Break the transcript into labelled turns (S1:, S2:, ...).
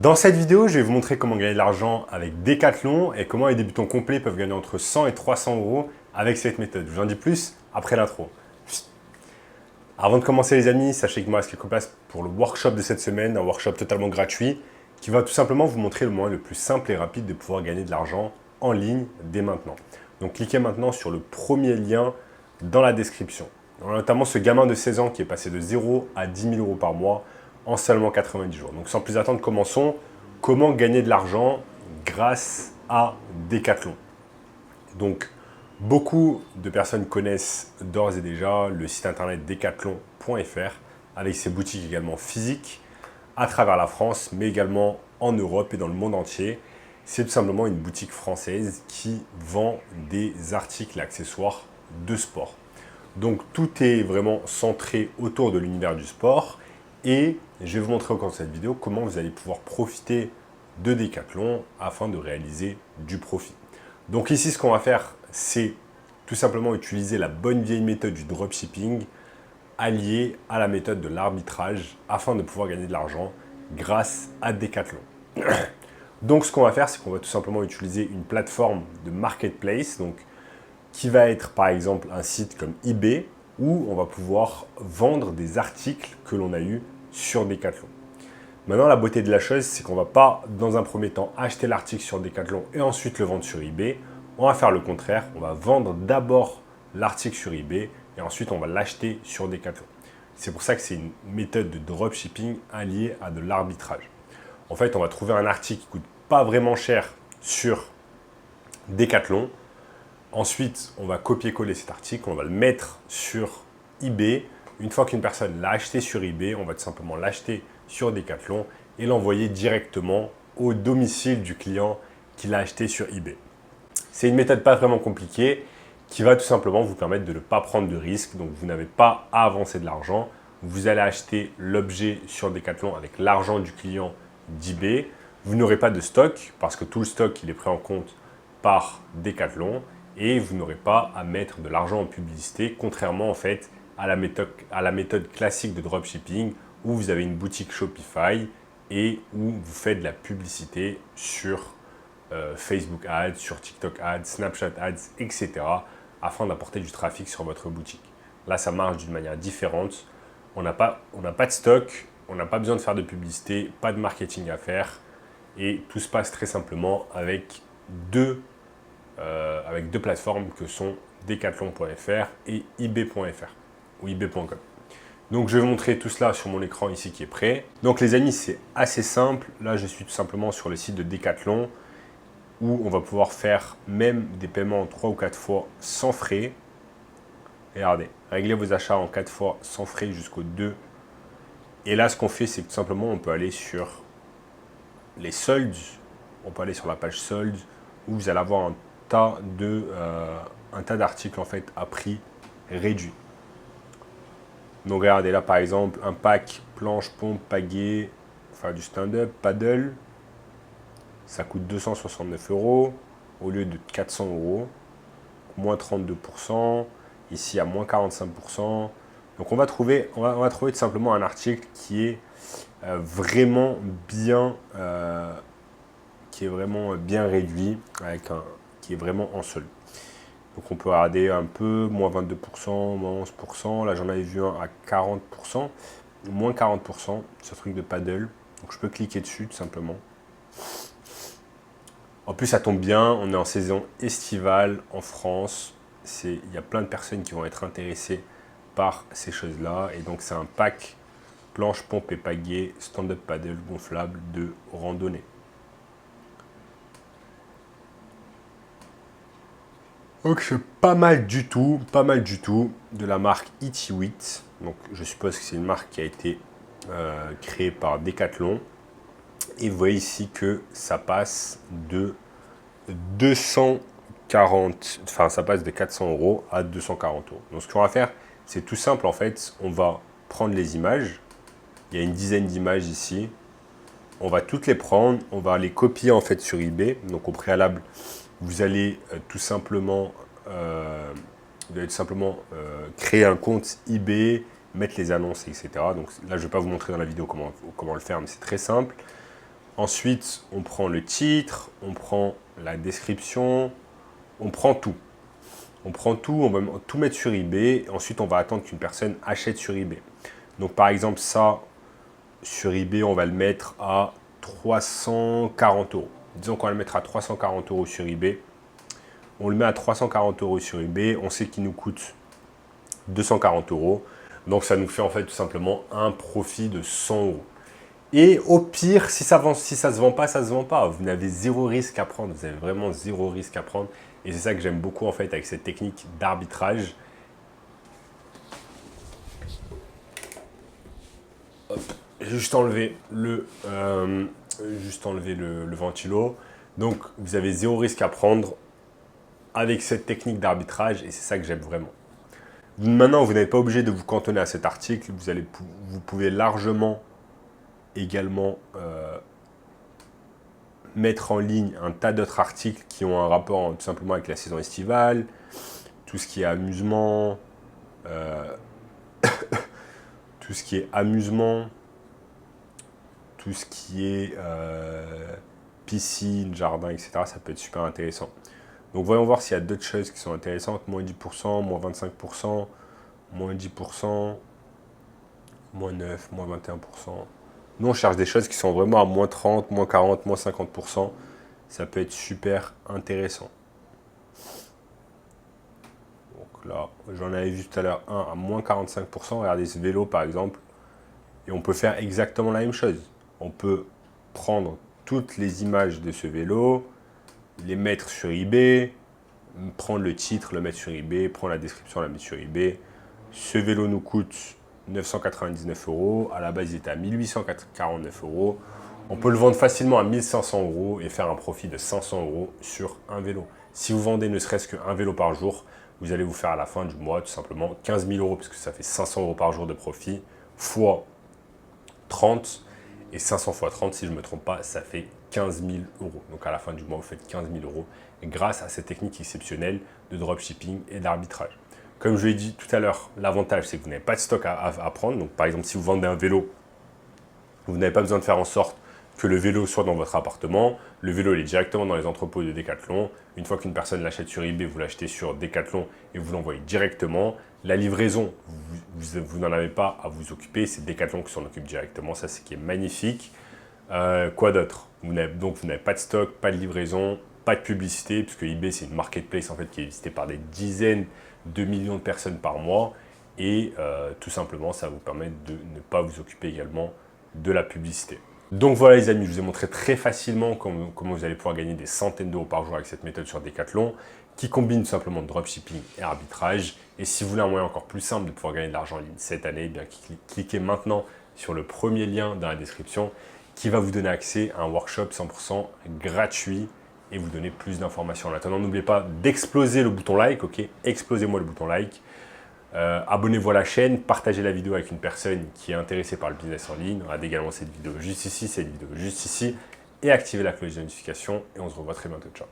S1: Dans cette vidéo, je vais vous montrer comment gagner de l'argent avec Decathlon et comment les débutants complets peuvent gagner entre 100 et 300 euros avec cette méthode. Je vous en dis plus après l'intro. Avant de commencer les amis, sachez qu'il me reste quelques places pour le workshop de cette semaine, un workshop totalement gratuit qui va tout simplement vous montrer le moyen le plus simple et rapide de pouvoir gagner de l'argent en ligne dès maintenant. Donc cliquez maintenant sur le premier lien dans la description. On a notamment ce gamin de 16 ans qui est passé de 0 à 10 000 euros par mois en seulement 90 jours. Donc sans plus attendre, commençons. Comment gagner de l'argent grâce à Decathlon? Donc beaucoup de personnes connaissent d'ores et déjà le site internet decathlon.fr avec ses boutiques également physiques à travers la France, mais également en Europe et dans le monde entier. C'est tout simplement une boutique française qui vend des articles et accessoires de sport. Donc tout est vraiment centré autour de l'univers du sport et je vais vous montrer au cours de cette vidéo comment vous allez pouvoir profiter de Decathlon afin de réaliser du profit. Donc ici ce qu'on va faire, c'est tout simplement utiliser la bonne vieille méthode du dropshipping alliée à la méthode de l'arbitrage afin de pouvoir gagner de l'argent grâce à Decathlon. Donc ce qu'on va faire, c'est qu'on va tout simplement utiliser une plateforme de marketplace, donc qui va être par exemple un site comme eBay où on va pouvoir vendre des articles que l'on a eus sur Decathlon. Maintenant, la beauté de la chose, c'est qu'on ne va pas dans un premier temps acheter l'article sur Decathlon et ensuite le vendre sur eBay. On va faire le contraire, on va vendre d'abord l'article sur eBay et ensuite on va l'acheter sur Decathlon. C'est pour ça que c'est une méthode de dropshipping alliée à de l'arbitrage. En fait, on va trouver un article qui ne coûte pas vraiment cher sur Decathlon. Ensuite, on va copier-coller cet article, on va le mettre sur eBay. Une fois qu'une personne l'a acheté sur eBay, on va tout simplement l'acheter sur Decathlon et l'envoyer directement au domicile du client qui l'a acheté sur eBay. C'est une méthode pas vraiment compliquée qui va tout simplement vous permettre de ne pas prendre de risques. Donc, vous n'avez pas à avancer de l'argent. Vous allez acheter l'objet sur Decathlon avec l'argent du client d'eBay. Vous n'aurez pas de stock parce que tout le stock il est pris en compte par Decathlon. Et vous n'aurez pas à mettre de l'argent en publicité, contrairement en fait à la méthode classique de dropshipping où vous avez une boutique Shopify et où vous faites de la publicité sur Facebook Ads, sur TikTok Ads, Snapchat Ads, etc. afin d'apporter du trafic sur votre boutique. Là, ça marche d'une manière différente. On n'a pas de stock, on n'a pas besoin de faire de publicité, pas de marketing à faire et tout se passe très simplement avec deux plateformes que sont decathlon.fr et ebay.fr ou ebay.com. Donc je vais vous montrer tout cela sur mon écran ici qui est prêt. Donc les amis, c'est assez simple. Là, je suis tout simplement sur le site de Decathlon où on va pouvoir faire même des paiements en 3 ou 4 fois sans frais. Regardez, réglez vos achats en 4 fois sans frais jusqu'au 2. Et là, ce qu'on fait, c'est que tout simplement, on peut aller sur les soldes. On peut aller sur la page soldes où vous allez avoir un tas d'articles en fait à prix réduit. Donc regardez là par exemple un pack planche, pompe, pagaie, faire du stand-up, paddle, ça coûte 269 € au lieu de 400 €, moins 32%, ici à moins 45%. Donc on va trouver tout simplement un article qui est vraiment bien réduit qui est vraiment en solde. Donc on peut regarder un peu, moins 22%, moins 11%. Là j'en avais vu un à 40%, moins 40%, ce truc de paddle. Donc je peux cliquer dessus tout simplement. En plus ça tombe bien, on est en saison estivale en France. Il y a plein de personnes qui vont être intéressées par ces choses-là. Et donc c'est un pack planche, pompe et pagaie, stand-up paddle gonflable de randonnée. Donc c'est pas mal du tout de la marque Itiwit. Donc je suppose que c'est une marque qui a été créée par Decathlon. Et vous voyez ici que ça passe de 240, enfin ça passe de 400 € à 240 €. Donc ce qu'on va faire, c'est tout simple en fait. On va prendre les images. Il y a une dizaine d'images ici. On va toutes les prendre, on va les copier en fait sur eBay. Donc au préalable, vous allez tout simplement, créer un compte eBay, mettre les annonces, etc. Donc là, je ne vais pas vous montrer dans la vidéo comment le faire, mais c'est très simple. Ensuite, on prend le titre, on prend la description, on prend tout. On prend tout, on va tout mettre sur eBay. Ensuite, on va attendre qu'une personne achète sur eBay. Donc, par exemple, ça, sur eBay, on va le mettre à 340 euros. Disons qu'on va le mettre à 340 euros sur eBay. On le met à 340 euros sur eBay. On sait qu'il nous coûte 240 euros. Donc, ça nous fait en fait tout simplement un profit de 100 euros. Et au pire, si ça ne se vend pas, ça ne se vend pas. Vous n'avez zéro risque à prendre. Vous avez vraiment zéro risque à prendre. Et c'est ça que j'aime beaucoup en fait avec cette technique d'arbitrage. J'ai juste enlevé le ventilo. Donc, vous avez zéro risque à prendre avec cette technique d'arbitrage et c'est ça que j'aime vraiment. Maintenant, vous n'êtes pas obligé de vous cantonner à cet article. Vous pouvez largement également mettre en ligne un tas d'autres articles qui ont un rapport tout simplement avec la saison estivale, tout ce qui est amusement, tout ce qui est piscine, jardin, etc. Ça peut être super intéressant. Donc voyons voir s'il y a d'autres choses qui sont intéressantes. Moins 10%, moins 25%, moins 10%, moins 9, moins 21%. Nous, on cherche des choses qui sont vraiment à moins 30, moins 40, moins 50%. Ça peut être super intéressant. Donc là, j'en avais vu tout à l'heure un à moins 45%. Regardez ce vélo, par exemple. Et on peut faire exactement la même chose. On peut prendre toutes les images de ce vélo, les mettre sur eBay, prendre le titre, le mettre sur eBay, prendre la description, la mettre sur eBay. Ce vélo nous coûte 999 euros. À la base, il était à 1849 euros. On peut le vendre facilement à 1500 euros et faire un profit de 500 euros sur un vélo. Si vous vendez ne serait-ce qu'un vélo par jour, vous allez vous faire à la fin du mois tout simplement 15 000 euros, parce que ça fait 500 euros par jour de profit, fois 30. Et 500 fois 30, si je ne me trompe pas, ça fait 15 000 euros. Donc à la fin du mois, vous faites 15 000 euros grâce à cette technique exceptionnelle de dropshipping et d'arbitrage. Comme je l'ai dit tout à l'heure, l'avantage, c'est que vous n'avez pas de stock à prendre. Donc, par exemple, si vous vendez un vélo, vous n'avez pas besoin de faire en sorte que le vélo soit dans votre appartement. Le vélo, il est directement dans les entrepôts de Decathlon. Une fois qu'une personne l'achète sur eBay, vous l'achetez sur Decathlon et vous l'envoyez directement. La livraison, vous n'en avez pas à vous occuper. C'est Decathlon qui s'en occupe directement. Ça, c'est ce qui est magnifique. Quoi d'autre? Donc, vous n'avez pas de stock, pas de livraison, pas de publicité, puisque eBay, c'est une marketplace en fait, qui est visitée par des dizaines de millions de personnes par mois. Et tout simplement, ça vous permet de ne pas vous occuper également de la publicité. Donc voilà les amis, je vous ai montré très facilement comment vous allez pouvoir gagner des centaines d'euros par jour avec cette méthode sur Decathlon qui combine tout simplement dropshipping et arbitrage. Et si vous voulez un moyen encore plus simple de pouvoir gagner de l'argent en ligne cette année, eh bien cliquez maintenant sur le premier lien dans la description qui va vous donner accès à un workshop 100% gratuit et vous donner plus d'informations. En attendant, n'oubliez pas d'exploser le bouton like, ok? Explosez-moi le bouton like. Abonnez-vous à la chaîne, partagez la vidéo avec une personne qui est intéressée par le business en ligne. Regardez également cette vidéo juste ici, cette vidéo juste ici. Et activez la cloche de notification. Et on se revoit très bientôt. Ciao.